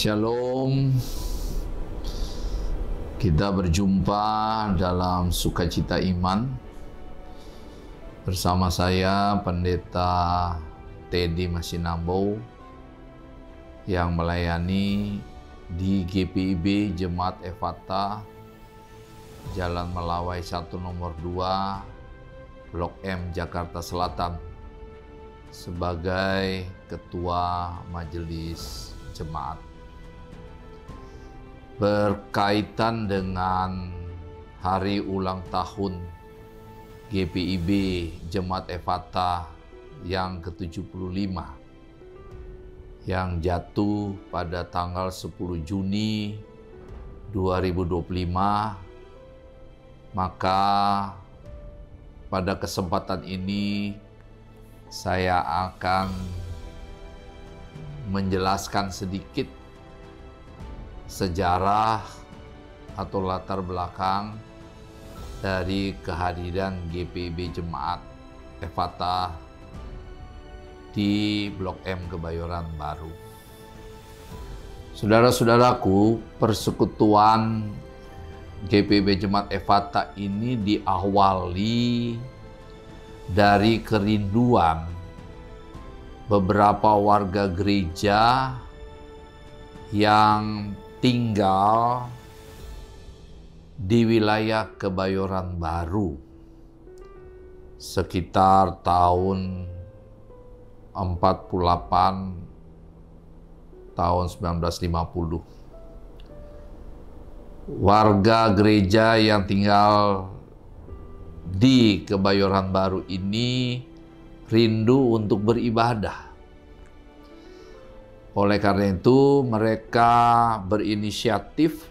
Shalom. Kita berjumpa dalam Sukacita Iman bersama saya Pendeta Teddy Masinambo yang melayani di GPIB Jemaat Ephatha Jalan Melawai 1 nomor 2 Blok M Jakarta Selatan sebagai Ketua Majelis Jemaat. Berkaitan dengan hari ulang tahun GPIB Jemaat Ephatha yang ke-75 yang jatuh pada tanggal 10 Juni 2025, maka pada kesempatan ini saya akan menjelaskan sedikit sejarah atau latar belakang dari kehadiran GPIB Jemaat Ephatha di Blok M Kebayoran Baru. Saudara-saudaraku, persekutuan GPIB Jemaat Ephatha ini diawali dari kerinduan beberapa warga gereja yang tinggal di wilayah Kebayoran Baru sekitar tahun 48 tahun 1950. Warga gereja yang tinggal di Kebayoran Baru ini rindu untuk beribadah. Oleh karena itu, mereka berinisiatif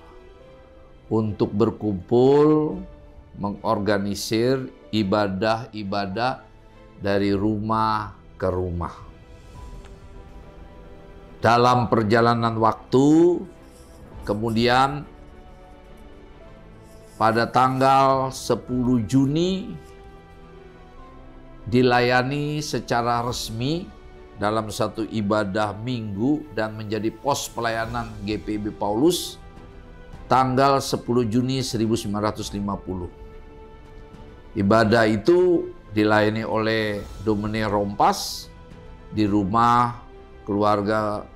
untuk berkumpul, mengorganisir ibadah-ibadah dari rumah ke rumah. Dalam perjalanan waktu, kemudian pada tanggal 10 Juni dilayani secara resmi dalam satu ibadah minggu dan menjadi pos pelayanan GPIB Paulus tanggal 10 Juni 1950. Ibadah itu dilayani oleh Domine Rompas di rumah keluarga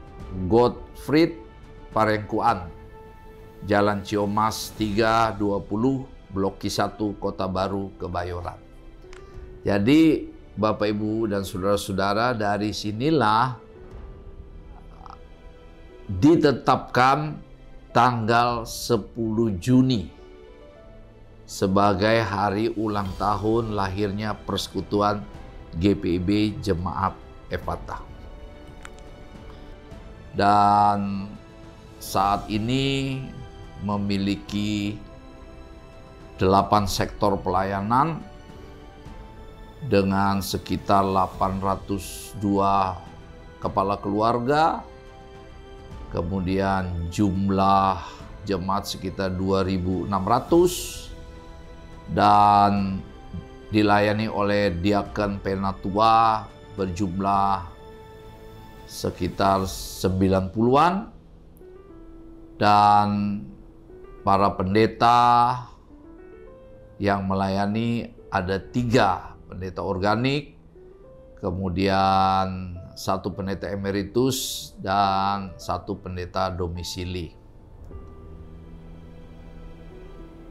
Gottfried Parengkuan, Jalan Ciomas 320, Blok Q1, Kota Baru, Kebayoran. Jadi Bapak, Ibu, dan saudara-saudara, dari sinilah ditetapkan tanggal 10 Juni sebagai hari ulang tahun lahirnya Persekutuan GPIB Jemaat Ephatha. Dan saat ini memiliki 8 sektor pelayanan dengan sekitar 802 kepala keluarga, kemudian jumlah jemaat sekitar 2.600 dan dilayani oleh diaken penatua berjumlah sekitar 90-an dan para pendeta yang melayani ada 3 pendeta organik, kemudian 1 pendeta emeritus, dan 1 pendeta domisili.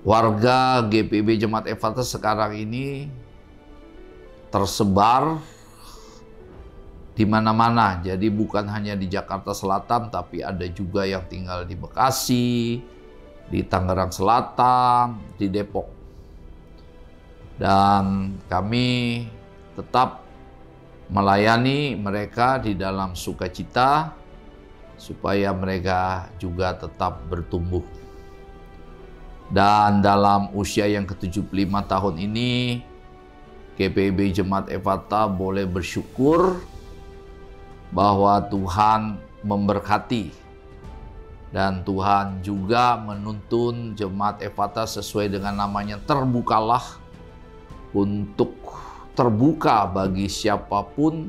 Warga GPIB Jemaat Ephatha sekarang ini tersebar di mana-mana. Jadi bukan hanya di Jakarta Selatan, tapi ada juga yang tinggal di Bekasi, di Tangerang Selatan, di Depok. Dan kami tetap melayani mereka di dalam sukacita supaya mereka juga tetap bertumbuh. Dan dalam usia yang ke-75 tahun ini, GPIB Jemaat Ephatha boleh bersyukur bahwa Tuhan memberkati dan Tuhan juga menuntun Jemaat Ephatha sesuai dengan namanya, terbukalah, untuk terbuka bagi siapapun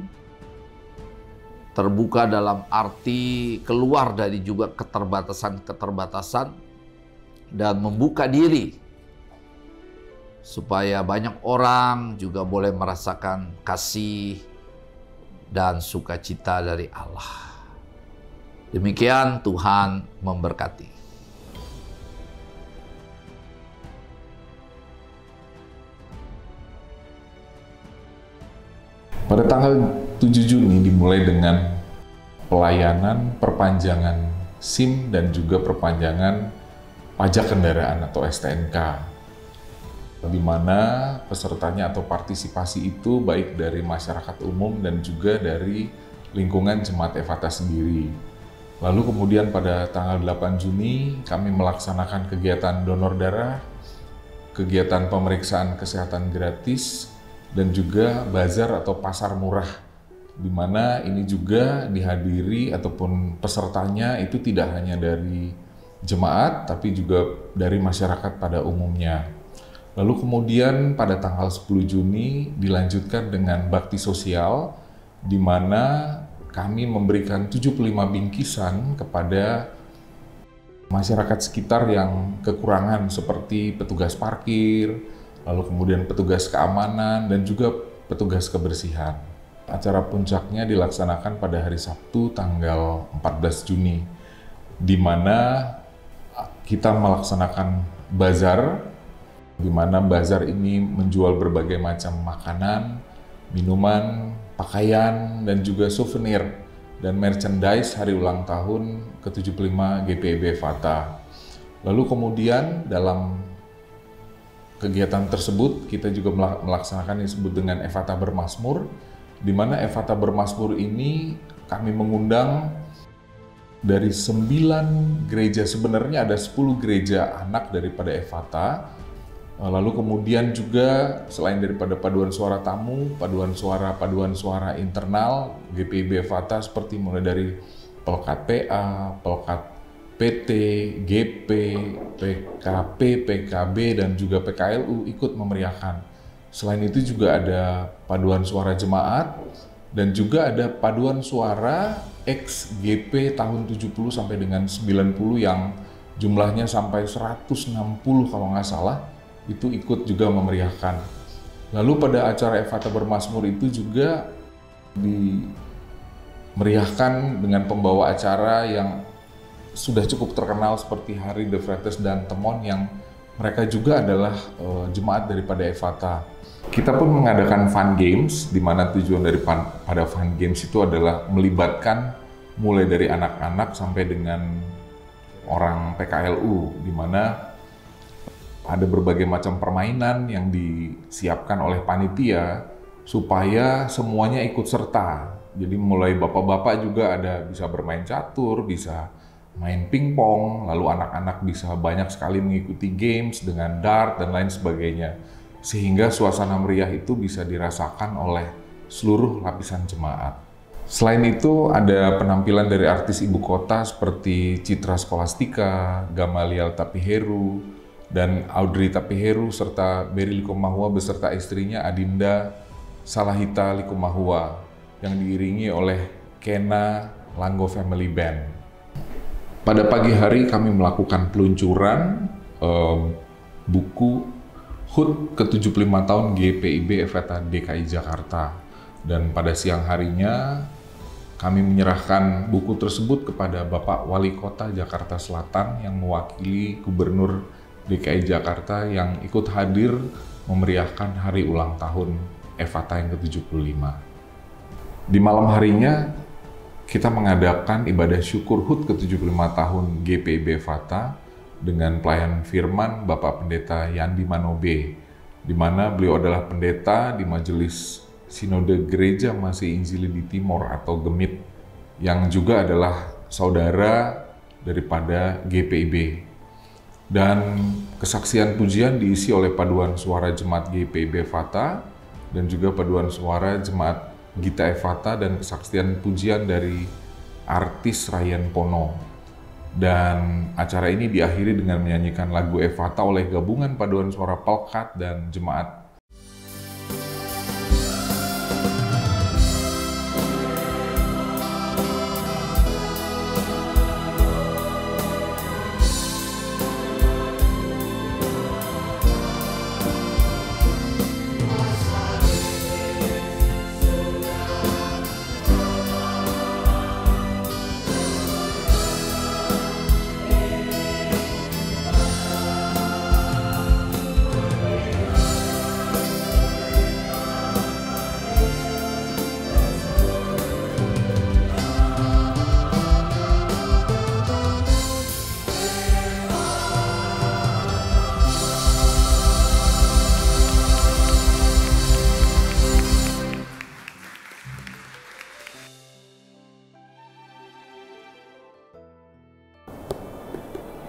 Terbuka dalam arti keluar dari juga keterbatasan-keterbatasan dan membuka diri supaya banyak orang juga boleh merasakan kasih dan sukacita dari Allah. Demikian, Tuhan memberkati. Pada tanggal 7 Juni dimulai dengan pelayanan perpanjangan SIM dan juga perpanjangan pajak kendaraan atau STNK, di mana pesertanya atau partisipasi itu baik dari masyarakat umum dan juga dari lingkungan Jemaat Efata sendiri. Lalu kemudian pada tanggal 8 Juni kami melaksanakan kegiatan donor darah, kegiatan pemeriksaan kesehatan gratis, dan juga bazar atau pasar murah, di mana ini juga dihadiri ataupun pesertanya itu tidak hanya dari jemaat, tapi juga dari masyarakat pada umumnya. Lalu kemudian pada tanggal 10 Juni dilanjutkan dengan bakti sosial, di mana kami memberikan 75 bingkisan kepada masyarakat sekitar yang kekurangan seperti petugas parkir, lalu kemudian petugas keamanan, dan juga petugas kebersihan. Acara puncaknya dilaksanakan pada hari Sabtu tanggal 14 Juni, di mana kita melaksanakan bazar, di mana bazar ini menjual berbagai macam makanan, minuman, pakaian, dan juga souvenir dan merchandise hari ulang tahun ke-75 GPIB Efata. Lalu kemudian dalam kegiatan tersebut kita juga melaksanakan yang disebut dengan Efata Bermazmur, di mana Efata Bermazmur ini kami mengundang dari 9 gereja, sebenarnya ada 10 gereja anak daripada Efata. Lalu kemudian juga selain daripada paduan suara tamu, paduan suara internal GPIB Efata seperti mulai dari Pelkat PA, Pelkat PT, GP, PKP, PKB, dan juga PKLU ikut memeriahkan. Selain itu juga ada paduan suara jemaat dan juga ada paduan suara ex-GP tahun 70 sampai dengan 90 yang jumlahnya sampai 160 kalau nggak salah, itu ikut juga memeriahkan. Lalu pada acara Efata Bermazmur itu juga dimeriahkan dengan pembawa acara yang sudah cukup terkenal seperti Hari De Vretes dan Temon yang mereka juga adalah jemaat daripada Efata. Kita pun mengadakan fun games, di mana tujuan pada fun games itu adalah melibatkan mulai dari anak-anak sampai dengan orang PKLU, di mana ada berbagai macam permainan yang disiapkan oleh panitia supaya semuanya ikut serta. Jadi mulai bapak-bapak juga ada bisa bermain catur, bisa main pingpong, lalu anak-anak bisa banyak sekali mengikuti games dengan dart dan lain sebagainya. Sehingga suasana meriah itu bisa dirasakan oleh seluruh lapisan jemaat. Selain itu ada penampilan dari artis ibu kota seperti Citra Scholastika, Gamaliel Tapiheru, dan Audrey Tapiheru, serta Berry Likumahua beserta istrinya Adinda Salahita Likumahua yang diiringi oleh Kena Langgo Family Band. Pada pagi hari kami melakukan peluncuran buku HUT ke-75 tahun GPIB Efata DKI Jakarta. Dan pada siang harinya kami menyerahkan buku tersebut kepada Bapak Wali Kota Jakarta Selatan yang mewakili Gubernur DKI Jakarta yang ikut hadir memeriahkan hari ulang tahun Efata yang ke-75. Di malam harinya kita mengadakan ibadah syukur HUT ke-75 tahun GPIB Efata dengan pelayan firman Bapak Pendeta Yandi Manobe, di mana beliau adalah pendeta di Majelis Sinode Gereja Masih Injili di Timor atau GEMIT, yang juga adalah saudara daripada GPIB. Dan kesaksian pujian diisi oleh paduan suara jemaat GPIB Efata dan juga paduan suara jemaat Gita Efata dan kesaksian pujian dari artis Ryan Pono. Dan acara ini diakhiri dengan menyanyikan lagu Efata oleh gabungan paduan suara Pelkat dan jemaat.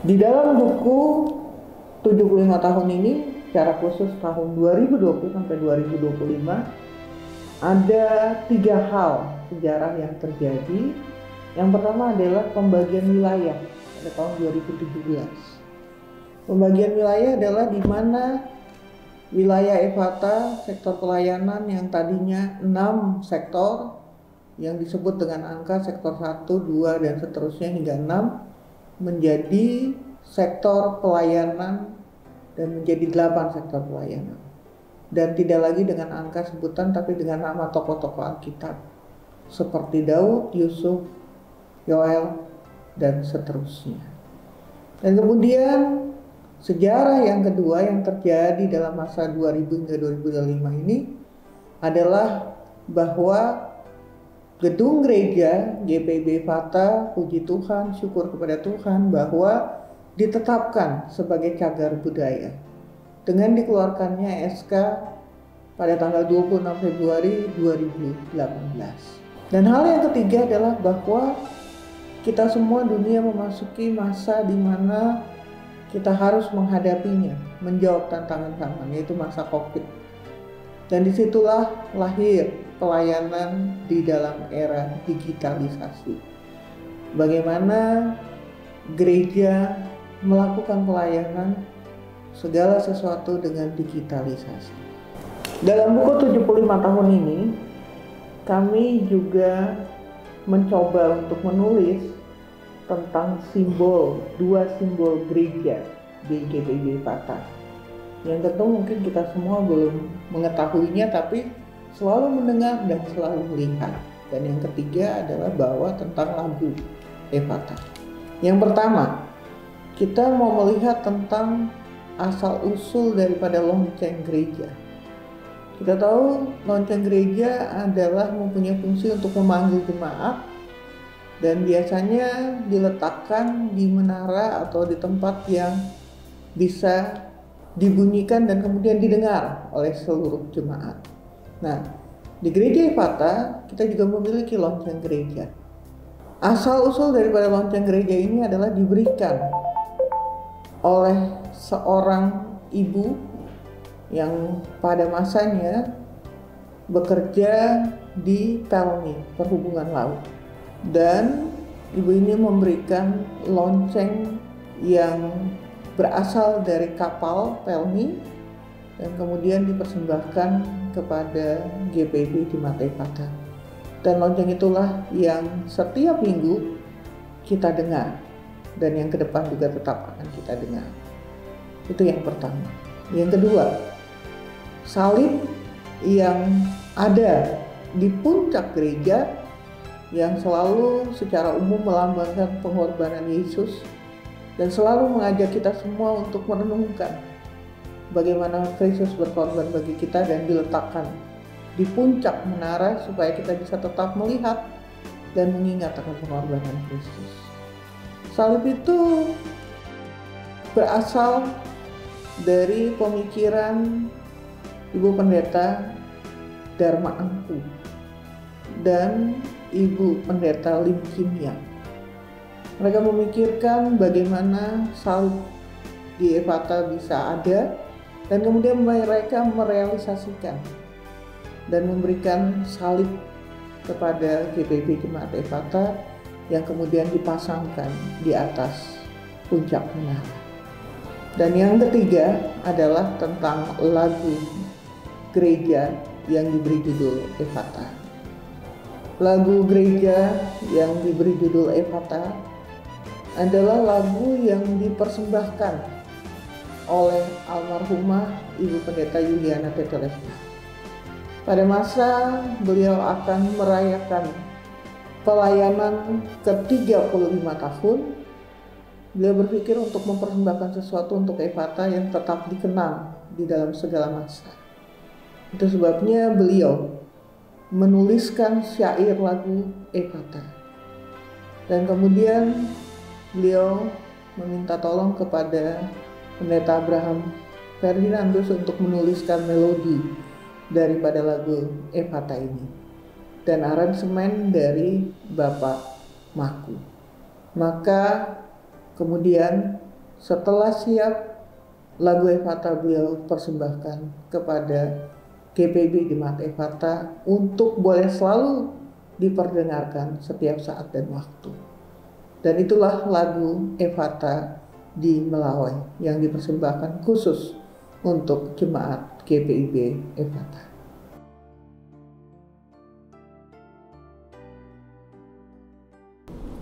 Di dalam buku 75 tahun ini, secara khusus tahun 2020 sampai 2025, ada 3 hal sejarah yang terjadi. Yang pertama adalah pembagian wilayah pada tahun 2017. Pembagian wilayah adalah di mana wilayah Efata, sektor pelayanan yang tadinya 6 sektor, yang disebut dengan angka sektor 1, 2, dan seterusnya hingga 6, menjadi sektor pelayanan dan menjadi 8 sektor pelayanan. Dan tidak lagi dengan angka sebutan tapi dengan nama tokoh-tokoh Alkitab seperti Daud, Yusuf, Yoel, dan seterusnya. Dan kemudian sejarah yang kedua yang terjadi dalam masa 2000 hingga 2005 ini adalah bahwa gedung gereja GPIB Efata, puji Tuhan, syukur kepada Tuhan, bahwa ditetapkan sebagai cagar budaya dengan dikeluarkannya SK pada tanggal 26 Februari 2018. Dan hal yang ketiga adalah bahwa kita semua dunia memasuki masa di mana kita harus menghadapinya, menjawab tantangan zaman, yaitu masa COVID. Dan disitulah lahir pelayanan di dalam era digitalisasi. Bagaimana gereja melakukan pelayanan segala sesuatu dengan digitalisasi. Dalam buku 75 tahun ini, kami juga mencoba untuk menulis tentang dua simbol gereja di GPIB Efata. Yang tentu mungkin kita semua belum mengetahuinya, tapi selalu mendengar dan selalu melihat. Dan yang ketiga adalah bahwa tentang lagu Efata. Yang pertama, kita mau melihat tentang asal-usul daripada lonceng gereja. Kita tahu lonceng gereja adalah mempunyai fungsi untuk memanggil jemaat dan biasanya diletakkan di menara atau di tempat yang bisa dibunyikan dan kemudian didengar oleh seluruh jemaat. Nah, di gereja Efata kita juga memiliki lonceng gereja. Asal-usul daripada lonceng gereja ini adalah diberikan oleh seorang ibu yang pada masanya bekerja di Pelni, perhubungan laut. Dan ibu ini memberikan lonceng yang berasal dari kapal Pelni dan kemudian dipersembahkan kepada GPIB di Mata Efata. Dan lonceng itulah yang setiap minggu kita dengar dan yang ke depan juga tetap akan kita dengar. Itu yang pertama. Yang kedua, salib yang ada di puncak gereja yang selalu secara umum melambangkan pengorbanan Yesus dan selalu mengajak kita semua untuk merenungkan bagaimana Kristus berkorban bagi kita dan diletakkan di puncak menara supaya kita bisa tetap melihat dan mengingat akan pengorbanan Kristus. Salib itu berasal dari pemikiran Ibu Pendeta Dharma Angku dan Ibu Pendeta Lim Kim-yang. Mereka memikirkan bagaimana salib di Efata bisa ada dan kemudian mereka merealisasikan dan memberikan salib kepada GPIB Jemaat Efata yang kemudian dipasangkan di atas puncak menara. Dan yang ketiga adalah tentang lagu gereja yang diberi judul Efata. Lagu gereja yang diberi judul Efata adalah lagu yang dipersembahkan oleh almarhumah Ibu Pendeta Yuliana Tetelesma. Pada masa beliau akan merayakan pelayanan ke-35 tahun, beliau berpikir untuk mempersembahkan sesuatu untuk Efata yang tetap dikenang di dalam segala masa. Itu sebabnya beliau menuliskan syair lagu Efata. Dan kemudian beliau meminta tolong kepada Pendeta Abraham Ferdinandus untuk menuliskan melodi daripada lagu Efata ini dan aransemen dari Bapak Maku. Maka kemudian Setelah siap, lagu Efata beliau persembahkan kepada GPIB Jemaat Efata untuk boleh selalu diperdengarkan setiap saat dan waktu. Dan itulah lagu Efata di Melawai yang dipersembahkan khusus untuk jemaat GPIB Efata.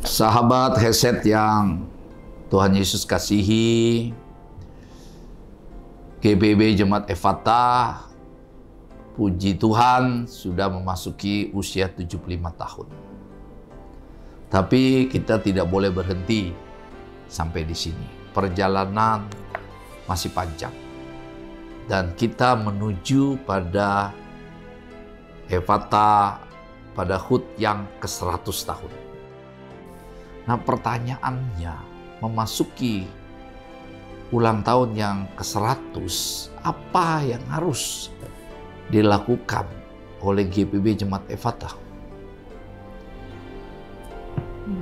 Sahabat Heset yang Tuhan Yesus kasihi, GPIB Jemaat Efata, puji Tuhan sudah memasuki usia 75 tahun. Tapi kita tidak boleh berhenti sampai di sini. Perjalanan masih panjang. Dan kita menuju pada Efata pada HUT yang ke-100 tahun. Nah, pertanyaannya, memasuki ulang tahun yang ke-100, apa yang harus dilakukan oleh GPIB Jemaat Efata?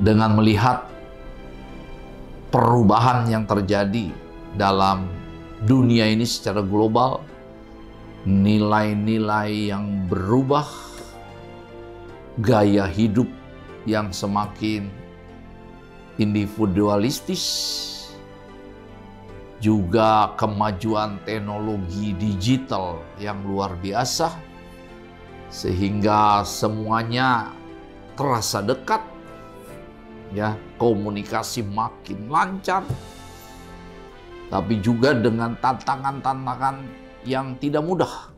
Dengan melihat perubahan yang terjadi dalam dunia ini secara global, nilai-nilai yang berubah, gaya hidup yang semakin individualistis, juga kemajuan teknologi digital yang luar biasa, sehingga semuanya terasa dekat, ya, komunikasi makin lancar, tapi juga dengan tantangan-tantangan yang tidak mudah.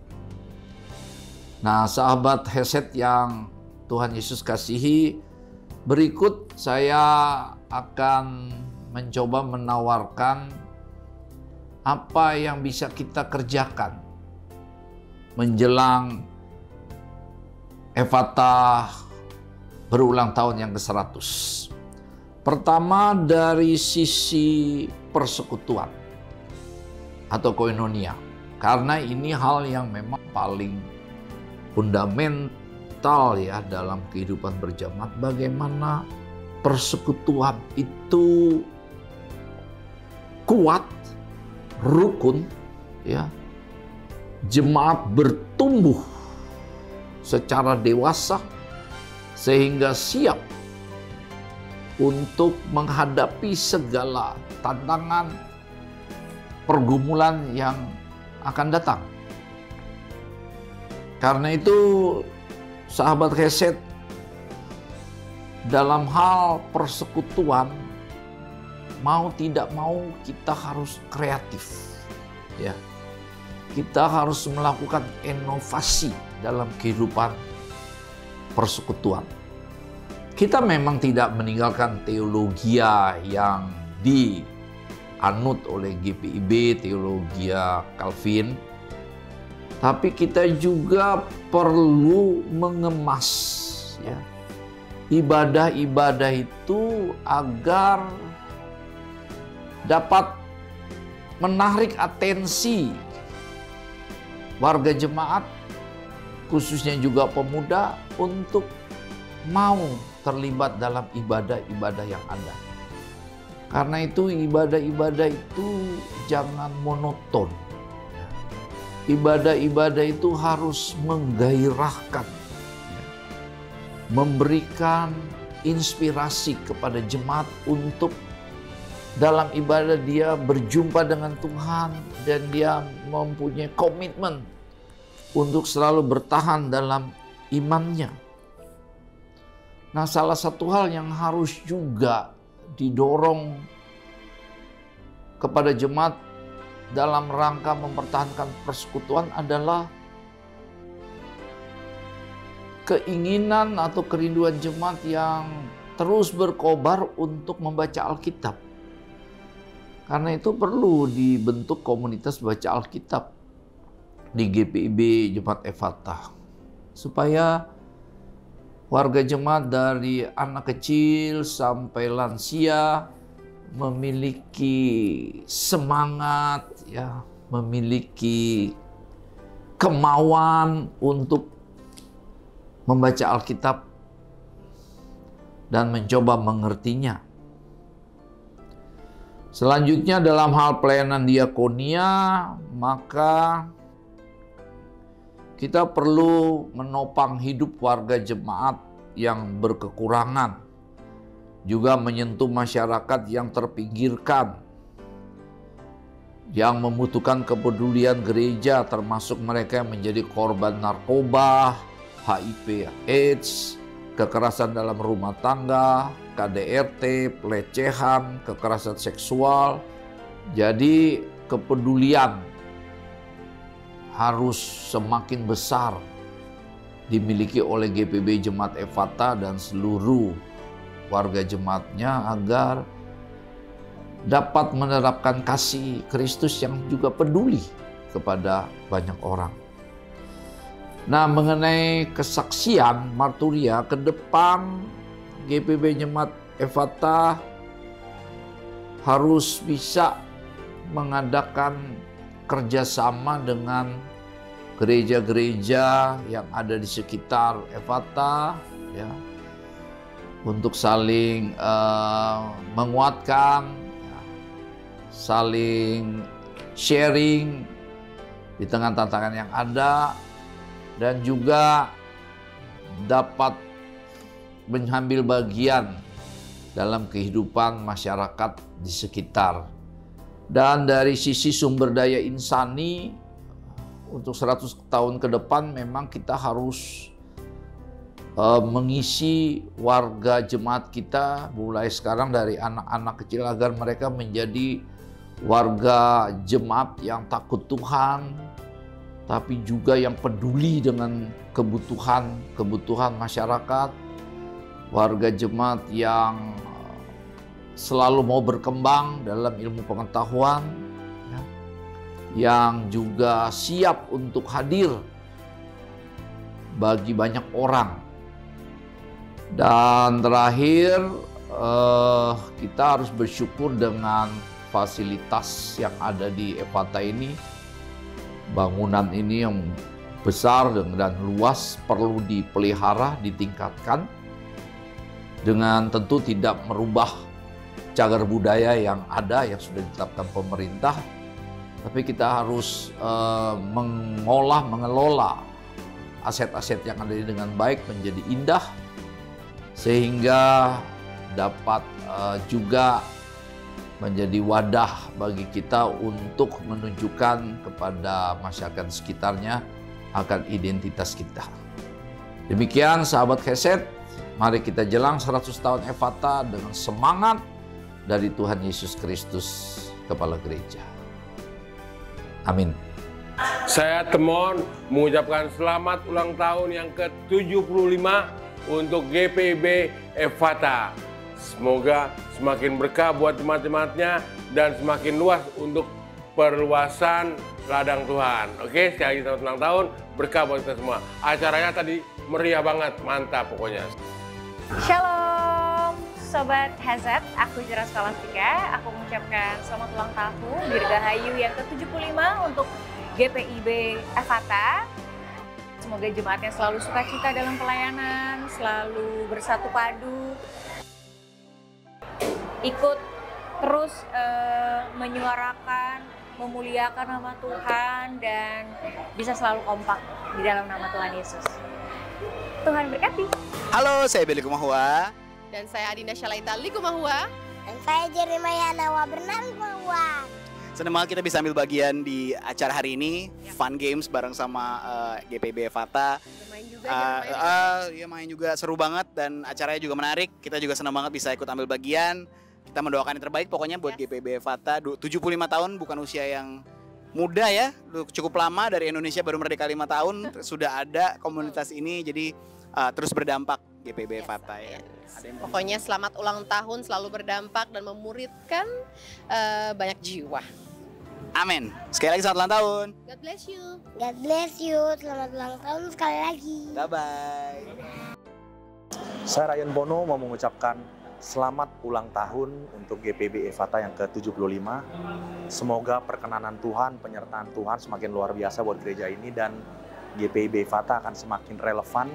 Nah, sahabat Heset yang Tuhan Yesus kasihi, berikut saya akan mencoba menawarkan apa yang bisa kita kerjakan menjelang Efata berulang tahun yang ke-100. Pertama, dari sisi persekutuan atau koinonia. Karena ini hal yang memang paling fundamental ya dalam kehidupan berjamaat. Bagaimana persekutuan itu kuat, rukun, ya, jemaat bertumbuh secara dewasa sehingga siap untuk menghadapi segala tantangan, pergumulan yang akan datang. Karena itu, sahabat Heset, dalam hal persekutuan, mau tidak mau kita harus kreatif, ya. Kita harus melakukan inovasi dalam kehidupan persekutuan. Kita memang tidak meninggalkan teologia yang dianut oleh GPIB, teologia Calvin, tapi kita juga perlu mengemas, ya, ibadah-ibadah itu agar dapat menarik atensi warga jemaat, khususnya juga pemuda, untuk mau terlibat dalam ibadah-ibadah yang ada. Karena itu ibadah-ibadah itu jangan monoton. Ibadah-ibadah itu harus menggairahkan, memberikan inspirasi kepada jemaat untuk dalam ibadah dia berjumpa dengan Tuhan dan dia mempunyai komitmen untuk selalu bertahan dalam imannya. Nah, salah satu hal yang harus juga didorong kepada jemaat dalam rangka mempertahankan persekutuan adalah keinginan atau kerinduan jemaat yang terus berkobar untuk membaca Alkitab. Karena itu perlu dibentuk komunitas baca Alkitab di GPIB Jemaat Efata, supaya warga jemaat dari anak kecil sampai lansia memiliki semangat, ya, memiliki kemauan untuk membaca Alkitab dan mencoba mengertinya. Selanjutnya dalam hal pelayanan diakonia, maka kita perlu menopang hidup warga jemaat yang berkekurangan, juga menyentuh masyarakat yang terpinggirkan, yang membutuhkan kepedulian gereja, termasuk mereka yang menjadi korban narkoba, HIV, AIDS, kekerasan dalam rumah tangga, KDRT, pelecehan, kekerasan seksual. Jadi kepedulian harus semakin besar dimiliki oleh GPB Jemaat Efata dan seluruh warga jemaatnya agar dapat menerapkan kasih Kristus yang juga peduli kepada banyak orang. Nah, mengenai kesaksian marturia ke depan, GPB Jemaat Efata harus bisa mengadakan kerjasama dengan gereja-gereja yang ada di sekitar Efata, ya, untuk saling menguatkan, ya, saling sharing di tengah tantangan yang ada, dan juga dapat mengambil bagian dalam kehidupan masyarakat di sekitar. Dan dari sisi sumber daya insani, untuk 100 tahun ke depan memang kita harus mengisi warga jemaat kita mulai sekarang dari anak-anak kecil agar mereka menjadi warga jemaat yang takut Tuhan, tapi juga yang peduli dengan kebutuhan masyarakat, warga jemaat yang selalu mau berkembang dalam ilmu pengetahuan, ya, yang juga siap untuk hadir bagi banyak orang. Dan terakhir, kita harus bersyukur dengan fasilitas yang ada di Efata ini. Bangunan ini yang besar dan luas perlu dipelihara, ditingkatkan, dengan tentu tidak merubah cagar budaya yang ada, yang sudah ditetapkan pemerintah. Tapi kita harus mengelola aset-aset yang ada ini dengan baik menjadi indah, sehingga dapat juga menjadi wadah bagi kita untuk menunjukkan kepada masyarakat sekitarnya akan identitas kita. Demikian sahabat Keset, mari kita jelang 100 tahun Efata dengan semangat dari Tuhan Yesus Kristus, Kepala Gereja. Amin. Saya Temon mengucapkan selamat ulang tahun yang ke-75 untuk GPB Efata. Semoga semakin berkah buat jemaat-jemaatnya dan semakin luas untuk perluasan ladang Tuhan. Oke, sekali lagi selamat ulang tahun, berkah buat kita semua. Acaranya tadi meriah banget, mantap pokoknya. Shalom Sobat Hazat, aku Jera Skolastika. Aku mengucapkan selamat ulang tahun Dirgahayu yang ke-75 untuk GPIB Efata. Semoga jemaatnya selalu sukacita dalam pelayanan, selalu bersatu padu, ikut terus menyuarakan, memuliakan nama Tuhan, dan bisa selalu kompak di dalam nama Tuhan Yesus. Tuhan berkati. Halo, saya Beli Kumahua. Dan saya Adinda Syalaita Likumahua. Dan saya Jeremiah Nawa Bernal Kumahua. Senang banget kita bisa ambil bagian di acara hari ini, Fun Games bareng sama GPB Efata. Main juga, ya main juga, seru banget dan acaranya juga menarik. Kita juga senang banget bisa ikut ambil bagian. Kita mendoakan yang terbaik pokoknya buat GPB Efata. 75 tahun bukan usia yang muda ya, cukup lama, dari Indonesia baru merdeka 5 tahun sudah ada komunitas ini, jadi terus berdampak GPB Efata ya. Pokoknya selamat ulang tahun, selalu berdampak dan memuridkan banyak jiwa. Amin. Sekali lagi selamat ulang tahun. God bless you. God bless you. Selamat ulang tahun sekali lagi. Bye-bye. Saya Ryan Bono mau mengucapkan selamat ulang tahun untuk GPB Efata yang ke-75. Semoga perkenanan Tuhan, penyertaan Tuhan semakin luar biasa buat gereja ini, dan GPB Efata akan semakin relevan,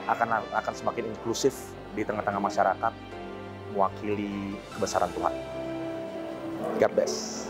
akan semakin inklusif di tengah-tengah masyarakat, mewakili kebesaran Tuhan. God bless.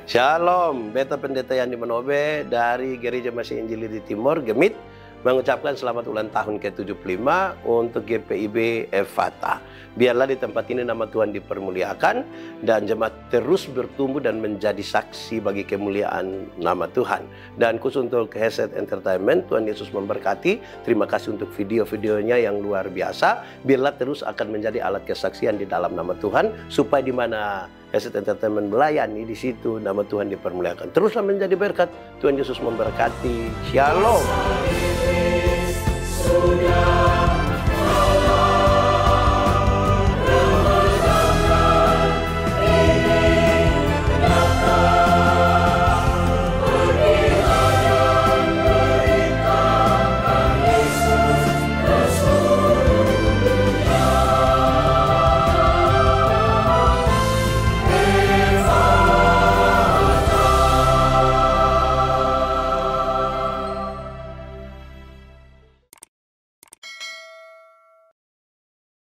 Shalom, Beta Pendeta Yandi Manobe dari Gereja Masih Injili di Timur, Gemit, mengucapkan selamat ulang tahun ke-75 untuk GPIB Ephata. Biarlah di tempat ini nama Tuhan dipermuliakan dan jemaat terus bertumbuh dan menjadi saksi bagi kemuliaan nama Tuhan. Dan khusus untuk Heset Entertainment, Tuhan Yesus memberkati. Terima kasih untuk video-videonya yang luar biasa. Biarlah terus akan menjadi alat kesaksian di dalam nama Tuhan, supaya di mana Heset Entertainment melayani, di situ nama Tuhan dipermuliakan. Teruslah menjadi berkat. Tuhan Yesus memberkati. Shalom.